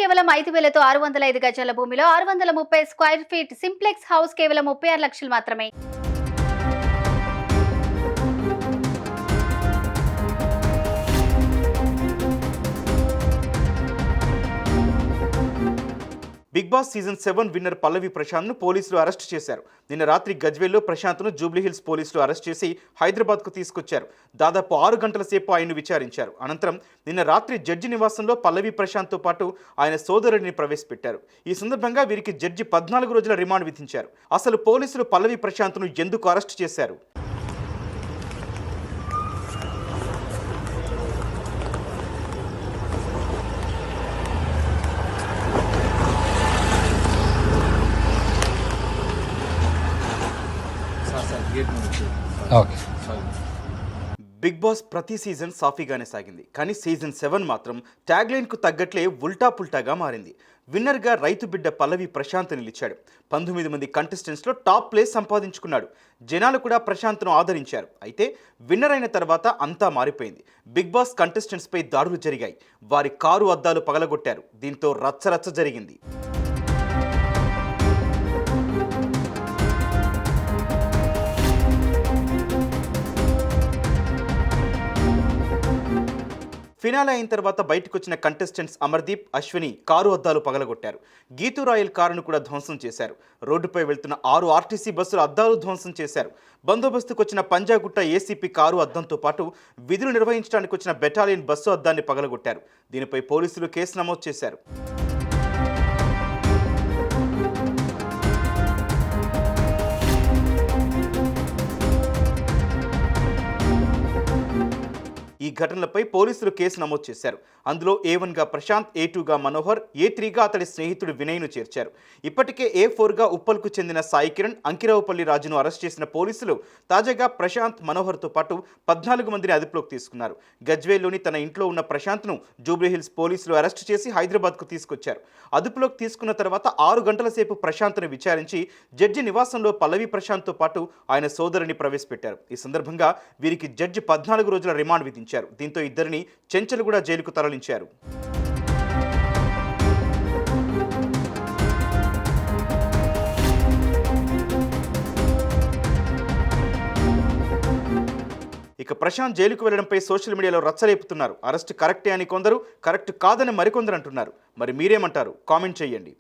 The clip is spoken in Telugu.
కేవలం 5,000తో 605 గజాల భూమిలో 630 స్క్వేర్ ఫీట్ సింప్లెక్స్ హౌస్ కేవలం 36 లక్షలు మాత్రమే. బిగ్ బాస్ సీజన్ 7 విన్నర్ పల్లవి ప్రశాంత్ను పోలీసులు అరెస్ట్ చేశారు. నిన్న రాత్రి గజ్వేల్లో ప్రశాంత్ను జూబ్లీహిల్స్ పోలీసులు అరెస్ట్ చేసి హైదరాబాద్కు తీసుకొచ్చారు. దాదాపు 6 గంటల సేపు ఆయన్ను విచారించారు. అనంతరం నిన్న రాత్రి జడ్జి నివాసంలో పల్లవి ప్రశాంత్తో పాటు ఆయన సోదరుడిని ప్రవేశపెట్టారు. ఈ సందర్భంగా వీరికి జడ్జి 14 రోజుల రిమాండ్ విధించారు. అసలు పోలీసులు పల్లవి ప్రశాంత్ను ఎందుకు అరెస్ట్ చేశారు? బిగ్ బాస్ ప్రతి సీజన్ సాఫీగానే సాగింది. కానీ సీజన్ 7 మాత్రం ట్యాగ్లైన్కు తగ్గట్లే ఉల్టా పుల్టాగా మారింది. విన్నర్గా రైతు బిడ్డ పల్లవి ప్రశాంత్ నిలిచాడు. 19 మంది కంటెస్టెంట్స్లో టాప్ ప్లేస్ సంపాదించుకున్నాడు. జనాలు కూడా ప్రశాంత్ను ఆదరించారు. అయితే విన్నర్ అయిన తర్వాత అంతా మారిపోయింది. బిగ్ బాస్ కంటెస్టెంట్స్పై దాడులు జరిగాయి. వారి కారు అద్దాలు పగలగొట్టారు. దీంతో రచ్చరచ్చ జరిగింది. ఫినాలే అయిన తర్వాత బయటకు వచ్చిన కంటెస్టెంట్స్ అమర్దీప్, అశ్విని కారు అద్దాలు పగలగొట్టారు. గీతూ రాయల్ కారును కూడా ధ్వంసం చేశారు. రోడ్డుపై వెళ్తున్న 6 ఆర్టీసీ బస్సుల అద్దాలు ధ్వంసం చేశారు. బందోబస్తుకు వచ్చిన పంజాగుట్ట ఏసీపీ కారు అద్దంతో పాటు విధులు నిర్వహించడానికి వచ్చిన బెటాలియన్ బస్సు అద్దాన్ని పగలగొట్టారు. దీనిపై పోలీసులు కేసు నమోదు చేశారు. ఈ ఘటనలపై పోలీసులు కేసు నమోదు చేశారు. అందులో A1గా ప్రశాంత్, A2గా మనోహర్, A3గా అతడి స్నేహితుడు వినయ్ను చేర్చారు. ఇప్పటికే A4గా ఉప్పల్కు చెందిన సాయి కిరణ్, అంకిరావుపల్లి రాజును అరెస్ట్ చేసిన పోలీసులు తాజాగా ప్రశాంత్, మనోహర్తో పాటు 14 మందిని అదుపులోకి తీసుకున్నారు. గజ్వేల్లోని తన ఇంట్లో ఉన్న ప్రశాంత్ను జూబ్లీహిల్స్ పోలీసులు అరెస్ట్ చేసి హైదరాబాద్కు తీసుకొచ్చారు. అదుపులోకి తీసుకున్న తర్వాత 6 గంటల సేపు ప్రశాంత్ను విచారించి జడ్జి నివాసంలో పల్లవి ప్రశాంత్తో పాటు ఆయన సోదరుని ప్రవేశపెట్టారు. ఈ సందర్భంగా వీరికి జడ్జి 14 రోజుల రిమాండ్ విధించారు. దీంతో ఇద్దరిని చెంచల్గూడ జైలుకు తరలించారు. ఇక ప్రశాంత్ జైలుకు వెళ్లడంపై సోషల్ మీడియాలో రచ్చలేపుతున్నారు. అరెస్ట్ కరెక్టే అని కొందరు, కరెక్ట్ కాదని మరికొందరు అంటున్నారు. మరి మీరేమంటారు? కామెంట్ చేయండి.